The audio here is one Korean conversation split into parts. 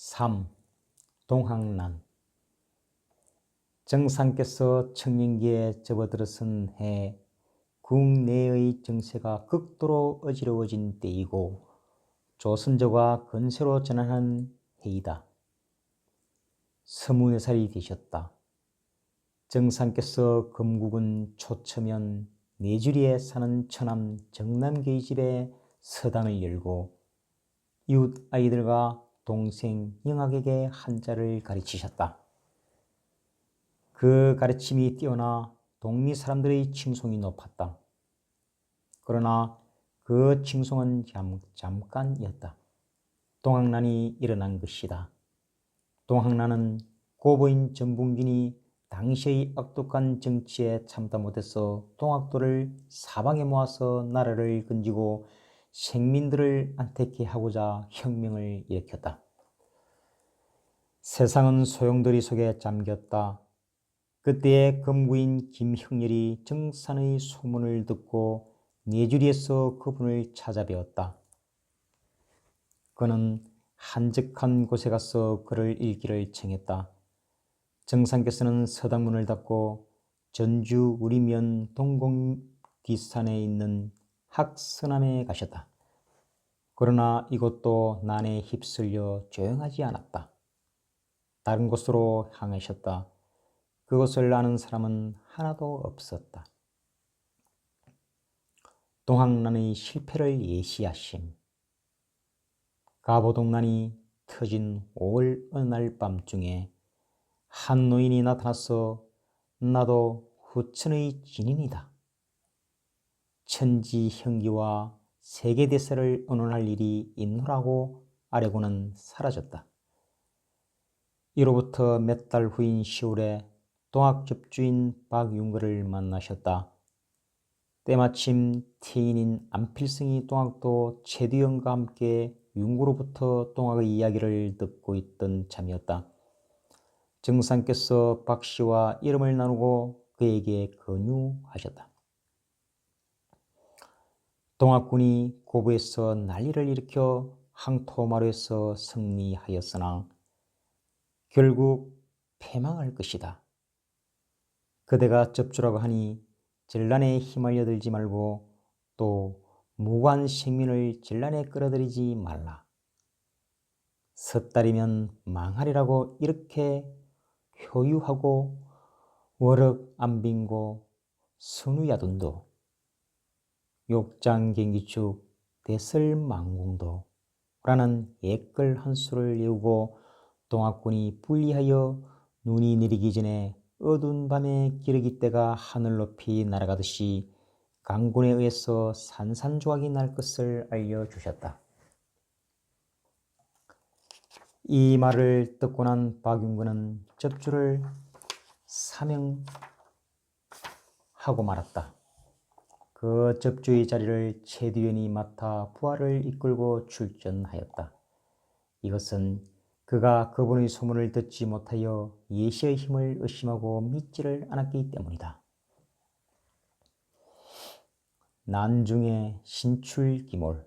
3. 동학난. 정상께서 청년기에 접어들어선 해 국내의 정세가 극도로 어지러워진 때이고 조선조가 건세로 전환한 해이다. 24살이 되셨다. 정상께서 건국은 초처면 내주리에 사는 처남 정남교의 집에 서당을 열고 이웃 아이들과 동생 영학에게 한자를 가르치셨다. 그 가르침이 뛰어나 동리 사람들의 칭송이 높았다. 그러나 그 칭송은 잠깐이었다. 동학난이 일어난 것이다. 동학난은 고보인 전bun균이 당시의 악독한 정치에 참다 못해서 동학도를 사방에 모아서 나라를 건지고 생민들을 안택해 하고자 혁명을 일으켰다. 세상은 소용돌이 속에 잠겼다. 그때의 검구인 김형렬이 정산의 소문을 듣고 내주리에서 그분을 찾아뵈었다. 그는 한적한 곳에 가서 글을 읽기를 청했다. 정상께서는 서당문을 닫고 전주 우리면 동공 뒷산에 있는 학서남에 가셨다. 그러나 이곳도 난에 휩쓸려 조용하지 않았다. 다른 곳으로 향하셨다. 그것을 아는 사람은 하나도 없었다. 동학난의 실패를 예시하심. 가보동난이 터진 5월 어느 날 밤중에 한 노인이 나타나서 나도 후천의 진인이다. 천지형기와 세계대세를 언론할 일이 있노라고 아래고는 사라졌다. 이로부터 몇 달 후인 10월에 동학접주인 박윤거를 만나셨다. 때마침 태인인 안필성이 동학도 최두영과 함께 윤구로부터 동학의 이야기를 듣고 있던 참이었다. 정상께서 박씨와 이름을 나누고 그에게 권유하셨다. 동학군이 고부에서 난리를 일으켜 항토마루에서 승리하였으나 결국 패망할 것이다. 그대가 접주라고 하니 전란에 휘말려들지 말고 또 무관 생민을 전란에 끌어들이지 말라. 섣달이면 망하리라고 이렇게 효유하고 월흑 안빙고 선우야둔도 욕장경기축 대설망공도 라는 옛글 한 수를 외우고 동학군이 분리하여 눈이 내리기 전에 어두운 밤에 기러기 떼가 하늘 높이 날아가듯이 강군에 의해서 산산조각이 날 것을 알려주셨다. 이 말을 듣고 난 박윤거는 접주를 사명하고 말았다. 그 접주의 자리를 최두현이 맡아 부하를 이끌고 출전하였다. 이것은 그가 그분의 소문을 듣지 못하여 예시의 힘을 의심하고 믿지를 않았기 때문이다. 난중에 신출기몰.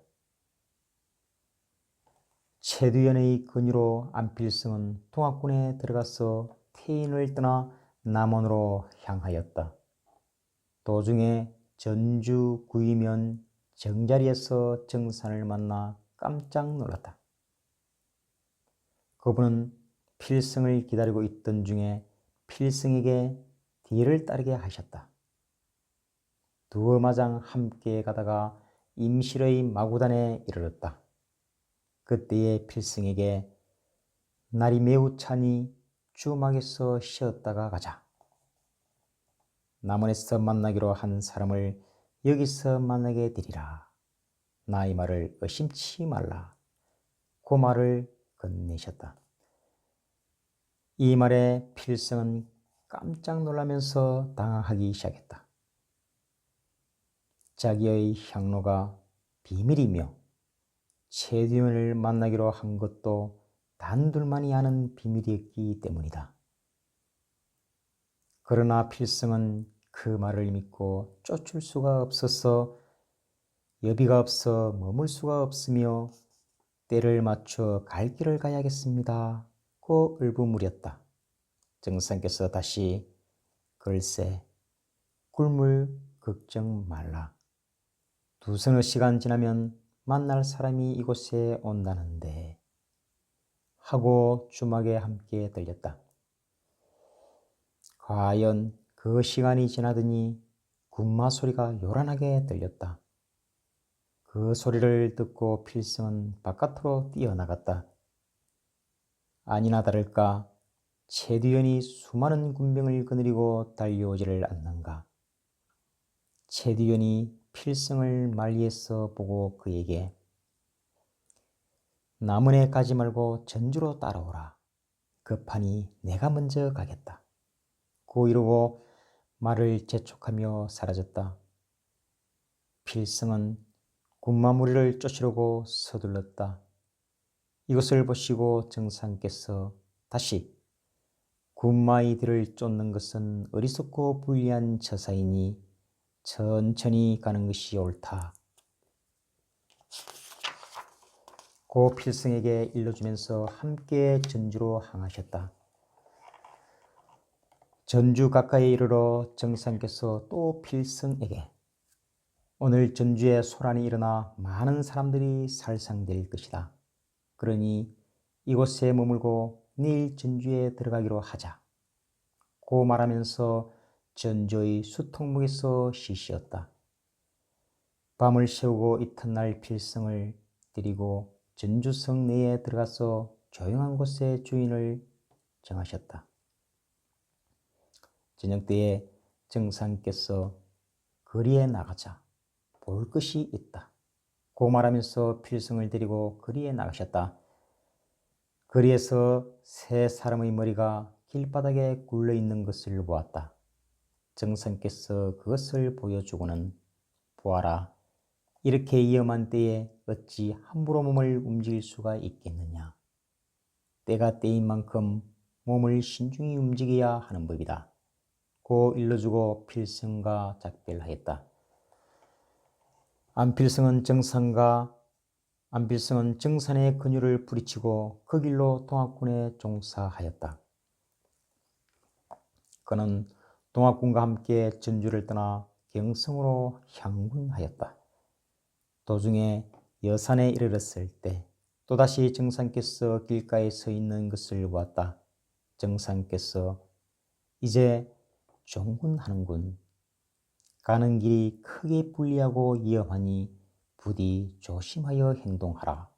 최두현의 권유로 안필성은 동학군에 들어가서 태인을 떠나 남원으로 향하였다. 도중에 전주 구이면 정자리에서 정산을 만나 깜짝 놀랐다. 그분은 필승을 기다리고 있던 중에 필승에게 뒤를 따르게 하셨다. 두어 마장 함께 가다가 임실의 마구단에 이르렀다. 그때의 필승에게 날이 매우 차니 주막에서 쉬었다가 가자. 남원에서 만나기로 한 사람을 여기서 만나게 되리라. 나 이 말을 의심치 말라. 그 말을 건네셨다. 이 말에 필승은 깜짝 놀라면서 당황하기 시작했다. 자기의 향로가 비밀이며 최두현을 만나기로 한 것도 단둘만이 아는 비밀이었기 때문이다. 그러나 필승은 그 말을 믿고 쫓을 수가 없어서 여비가 없어 머물 수가 없으며 때를 맞춰 갈 길을 가야겠습니다. 고 울부무렸다. 정상께서 다시 글쎄 꿀물 걱정 말라. 두서너 시간 지나면 만날 사람이 이곳에 온다는데 하고 주막에 함께 들렸다. 과연 그 시간이 지나더니 군마 소리가 요란하게 들렸다. 그 소리를 듣고 필승은 바깥으로 뛰어나갔다. 아니나 다를까 최두연이 수많은 군병을 거느리고 달려오지를 않는가. 최두연이 필승을 멀리에서 보고 그에게 남원에 가지 말고 전주로 따라오라. 급하니 내가 먼저 가겠다. 고 이러고 말을 재촉하며 사라졌다. 필승은 군마 무리를 쫓으려고 서둘렀다. 이것을 보시고 정상께서 다시 군마 이들을 쫓는 것은 어리석고 불리한 처사이니 천천히 가는 것이 옳다. 고 필승에게 일러주면서 함께 전주로 향하셨다. 전주 가까이에 이르러 정상께서 또 필승에게 오늘 전주에 소란이 일어나 많은 사람들이 살상될 것이다. 그러니 이곳에 머물고 내일 전주에 들어가기로 하자. 고 말하면서 전주의 수통목에서 쉬시었다. 밤을 새우고 이튿날 필승을 데리고 전주성 내에 들어가서 조용한 곳에 주인을 정하셨다. 저녁 때에 정상께서 거리에 나가자 볼 것이 있다. 고 말하면서 필승을 데리고 거리에 나가셨다. 거리에서 세 사람의 머리가 길바닥에 굴러 있는 것을 보았다. 정상께서 그것을 보여주고는 보아라. 이렇게 위험한 때에 어찌 함부로 몸을 움직일 수가 있겠느냐. 때가 때인 만큼 몸을 신중히 움직여야 하는 법이다. 고 일러주고 필승과 작별하였다. 안필승은 정산의 근유를 부리치고 그 길로 동학군에 종사하였다. 그는 동학군과 함께 전주를 떠나 경성으로 향군하였다. 도중에 여산에 이르렀을 때 또다시 정상께서 길가에 서 있는 것을 보았다. 정상께서 이제 종군하는군. 가는 길이 크게 불리하고 위험하니 부디 조심하여 행동하라.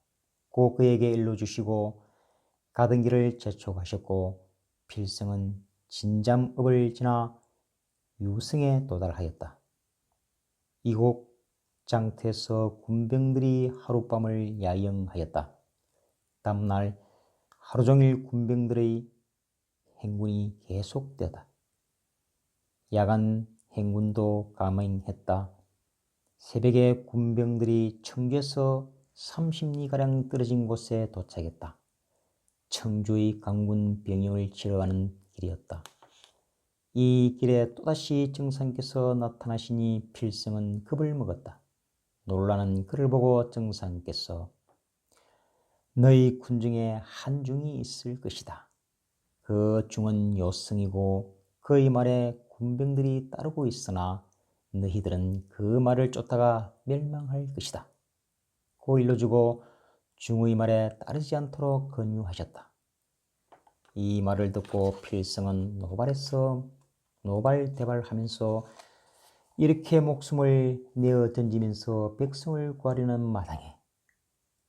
고 그에게 일러주시고 가던 길을 재촉하셨고 필승은 진잠읍을 지나 유성에 도달하였다. 이곳 장터에서 군병들이 하룻밤을 야영하였다. 다음날 하루종일 군병들의 행군이 계속되었다. 야간 행군도 감행했다. 새벽에 군병들이 청주에서 30리가량 떨어진 곳에 도착했다. 청주의 강군 병영을 치러가는 길이었다. 이 길에 또다시 정상께서 나타나시니 필승은 겁을 먹었다. 놀라는 그를 보고 정상께서 너희 군중에 한 중이 있을 것이다. 그 중은 요성이고 그의 말에 군병들이 따르고 있으나 너희들은 그 말을 쫓다가 멸망할 것이다. 고 일러주고 중의 말에 따르지 않도록 권유하셨다. 이 말을 듣고 필승은 노발대발하면서 이렇게 목숨을 내어 던지면서 백성을 구하려는 마당에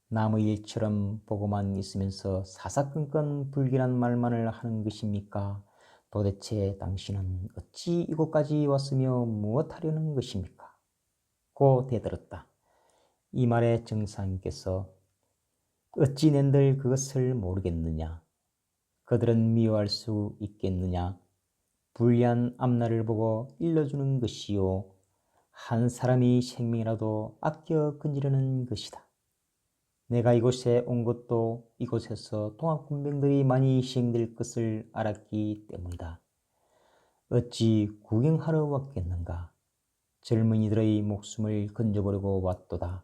남의 일처럼 보고만 있으면서 사사건건 불길한 말만을 하는 것입니까? 도대체 당신은 어찌 이곳까지 왔으며 무엇하려는 것입니까? 고 대들었다. 이 말에 정상께서 어찌 낸들 그것을 모르겠느냐? 그들은 미워할 수 있겠느냐? 불리한 앞날을 보고 일러주는 것이요. 한 사람이 생명이라도 아껴 건지려는 것이다. 내가 이곳에 온 것도 이곳에서 동학군병들이 많이 시행될 것을 알았기 때문이다. 어찌 구경하러 왔겠는가? 젊은이들의 목숨을 건져보려고 왔도다.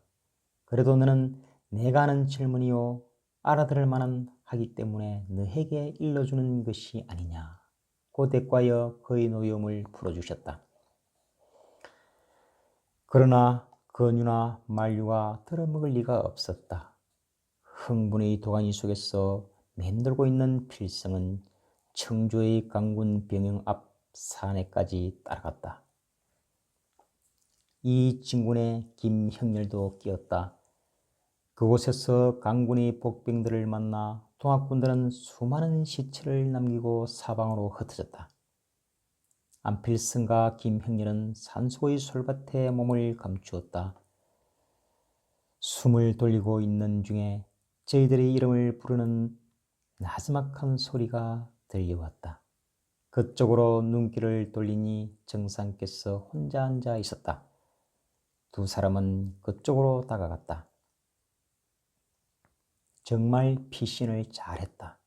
그래도 너는 내가 하는 질문이요 알아들을 만한 하기 때문에 너에게 일러주는 것이 아니냐. 고 대과하여 그의 노여움을 풀어주셨다. 그러나 건유나 만류가 들어먹을 리가 없었다. 흥분의 도가니 속에서 맴돌고 있는 필승은 청주의 강군 병영 앞 산에까지 따라갔다. 이 진군에 김형렬도 끼었다. 그곳에서 강군의 복병들을 만나 동학군들은 수많은 시체를 남기고 사방으로 흩어졌다. 안필승과 김형렬은 산속의 솔밭에 몸을 감추었다. 숨을 돌리고 있는 중에 저희들의 이름을 부르는 나지막한 소리가 들려왔다. 그쪽으로 눈길을 돌리니 정상께서 혼자 앉아 있었다. 두 사람은 그쪽으로 다가갔다. 정말 피신을 잘했다.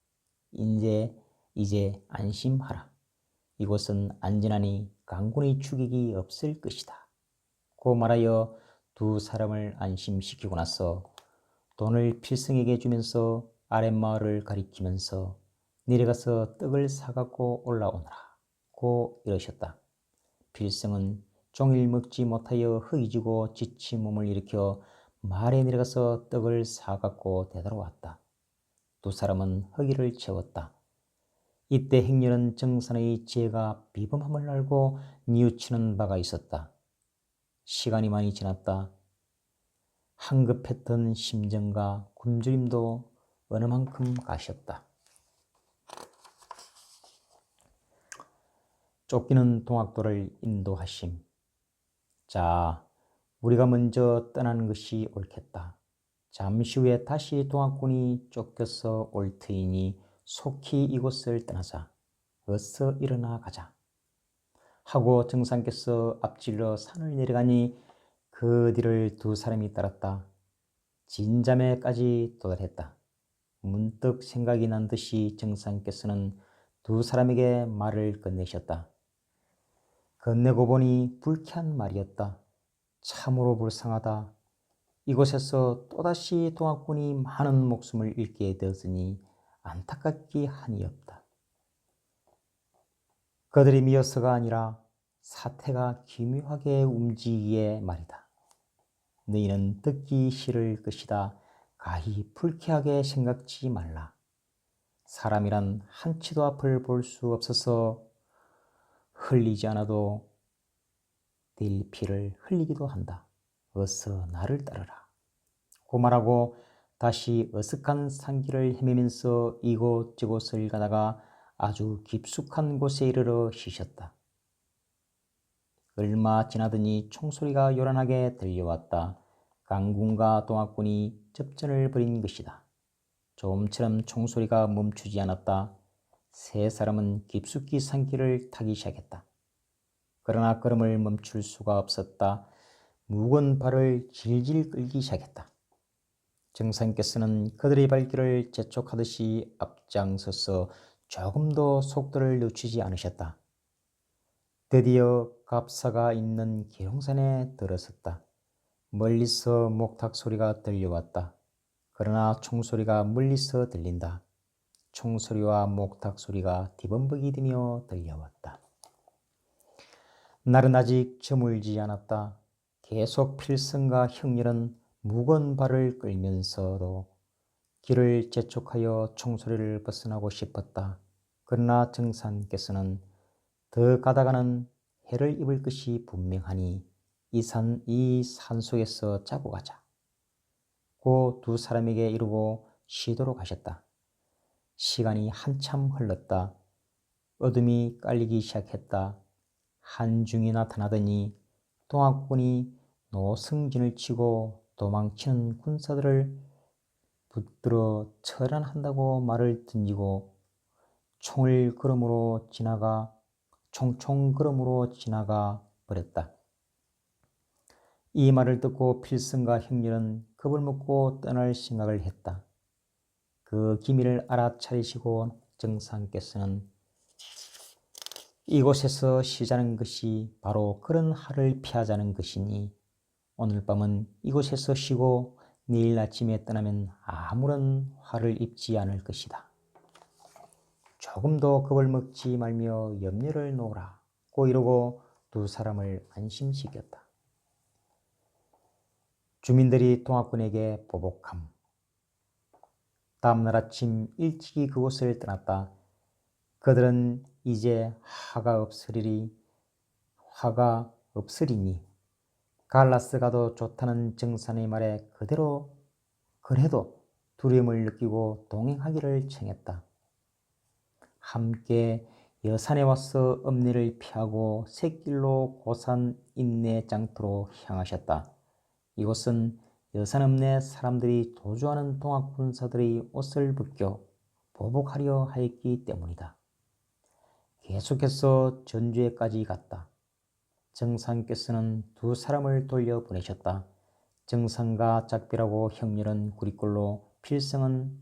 이제 안심하라. 이곳은 안전하니 강군의 추격이 없을 것이다. 고 말하여 두 사람을 안심시키고 나서 돈을 필승에게 주면서 아랫마을을 가리키면서 내려가서 떡을 사갖고 올라오너라 고 이러셨다. 필승은 종일 먹지 못하여 허기지고 지친 몸을 일으켜 마을에 내려가서 떡을 사갖고 되돌아왔다. 두 사람은 허기를 채웠다. 이때 행렬은 정산의 지혜가 비범함을 알고 뉘우치는 바가 있었다. 시간이 많이 지났다. 한급했던 심정과 굶주림도 어느 만큼 가셨다. 쫓기는 동학도를 인도하심. 자, 우리가 먼저 떠나는 것이 옳겠다. 잠시 후에 다시 동학군이 쫓겨서 올 터이니 속히 이곳을 떠나자. 어서 일어나 가자. 하고 정상께서 앞질러 산을 내려가니 그 뒤를 두 사람이 따랐다. 진자매까지 도달했다. 문득 생각이 난 듯이 정상께서는 두 사람에게 말을 건네셨다. 건네고 보니 불쾌한 말이었다. 참으로 불쌍하다. 이곳에서 또다시 동학군이 많은 목숨을 잃게 되었으니 안타깝기 한이 없다. 그들이 미어서가 아니라 사태가 기묘하게 움직이기에 말이다. 너희는 듣기 싫을 것이다. 가히 불쾌하게 생각지 말라. 사람이란 한치도 앞을 볼 수 없어서 흘리지 않아도 될 피를 흘리기도 한다. 어서 나를 따르라. 고 말하고 다시 어색한 산길을 헤매면서 이곳저곳을 가다가 아주 깊숙한 곳에 이르러 쉬셨다. 얼마 지나더니 총소리가 요란하게 들려왔다. 강군과 동학군이 접전을 벌인 것이다. 좀처럼 총소리가 멈추지 않았다. 세 사람은 깊숙이 산길을 타기 시작했다. 그러나 걸음을 멈출 수가 없었다. 무거운 발을 질질 끌기 시작했다. 정상께서는 그들의 발길을 재촉하듯이 앞장서서 조금도 속도를 늦추지 않으셨다. 드디어 갑사가 있는 계룡산에 들어섰다. 멀리서 목탁 소리가 들려왔다. 그러나 총소리가 멀리서 들린다. 총소리와 목탁 소리가 뒤범벅이되며 들려왔다. 날은 아직 저물지 않았다. 계속 필승과 형렬은 무거운 발을 끌면서도 길을 재촉하여 총소리를 벗어나고 싶었다. 그러나 정상께서는 더 가다가는 해를 입을 것이 분명하니 이 산 속에서 자고 가자. 고 두 사람에게 이르고 쉬도록 하셨다. 시간이 한참 흘렀다. 어둠이 깔리기 시작했다. 한중이 나타나더니 동학군이 노승진을 치고 도망치는 군사들을 붙들어 처단한다고 말을 던지고 총총걸음으로 지나가 버렸다. 이 말을 듣고 필승과 형렬은 겁을 먹고 떠날 생각을 했다. 그 기미를 알아차리시고 정상께서는 이곳에서 쉬자는 것이 바로 그런 하를 피하자는 것이니 오늘 밤은 이곳에서 쉬고 내일 아침에 떠나면 아무런 화를 입지 않을 것이다. 조금도 겁을 먹지 말며 염려를 놓으라고 이러고 두 사람을 안심시켰다. 주민들이 동학군에게 보복함. 다음날 아침 일찍이 그곳을 떠났다. 그들은 이제 화가 없으리니 갈라스 가도 좋다는 정산의 말에 그래도 두려움을 느끼고 동행하기를 청했다. 함께 여산에 와서 엄니를 피하고 샛길로 고산 인내 장터로 향하셨다. 이곳은 여산 읍내 사람들이 도주하는 동학군사들의 옷을 벗겨 보복하려 하였기 때문이다. 계속해서 전주에까지 갔다. 정상께서는 두 사람을 돌려보내셨다. 정상과 작별하고 형렬은 구리꼴로, 필성은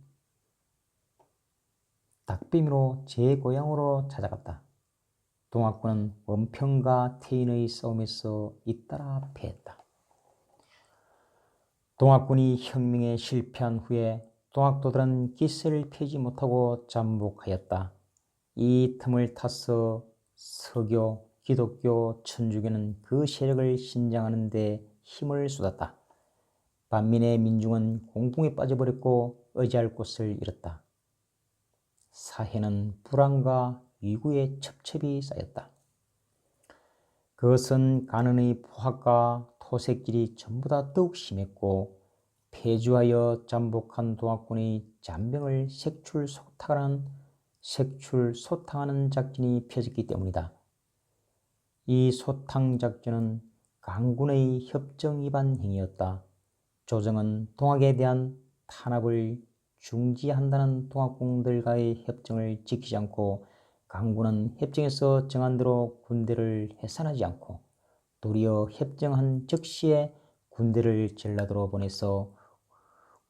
닭비미로 제 고향으로 찾아갔다. 동학군은 원평과 태인의 싸움에서 잇따라 패했다. 동학군이 혁명에 실패한 후에 동학도들은 기세를 펴지 못하고 잠복하였다. 이 틈을 타서 서교, 기독교, 천주교는 그 세력을 신장하는 데 힘을 쏟았다. 반면에 민중은 공풍에 빠져버렸고 의지할 곳을 잃었다. 사회는 불안과 위구의 첩첩이 쌓였다. 그것은 가난의 포악과 토색질이 전부 다 더욱 심했고 폐주하여 잠복한 동학군의 잔병을 색출소탕하는 작전이 펴졌기 때문이다. 이 소탕 작전은 강군의 협정 위반 행위였다. 조정은 동학에 대한 탄압을 중지한다는 동학공들과의 협정을 지키지 않고 강군은 협정에서 정한 대로 군대를 해산하지 않고 도리어 협정한 즉시에 군대를 전라도로 보내서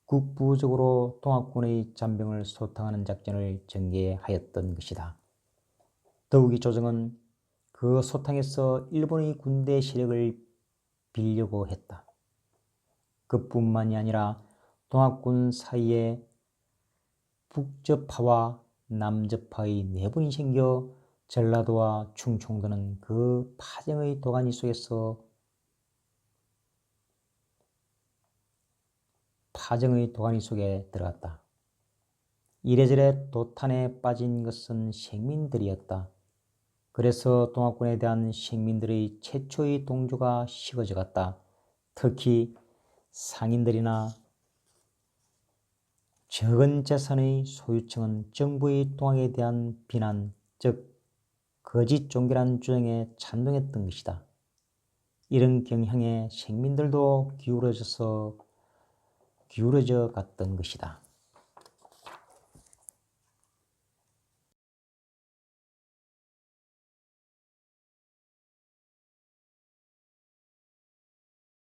국부적으로 동학군의 잔병을 소탕하는 작전을 전개하였던 것이다. 더욱이 조정은 그 소탕에서 일본의 군대 세력을 빌려고 했다. 그뿐만이 아니라 동학군 사이에 북접파와 남접파의 내분이 생겨 전라도와 충청도는 그 파쟁의 도가니 속에 들어갔다. 이래저래 도탄에 빠진 것은 생민들이었다. 그래서 동학군에 대한 생민들의 최초의 동조가 식어져 갔다. 특히 상인들이나 적은 재산의 소유층은 정부의 동학에 대한 비난, 즉 거짓 종교란 주장에 찬동했던 것이다. 이런 경향에 생민들도 기울어져 갔던 것이다.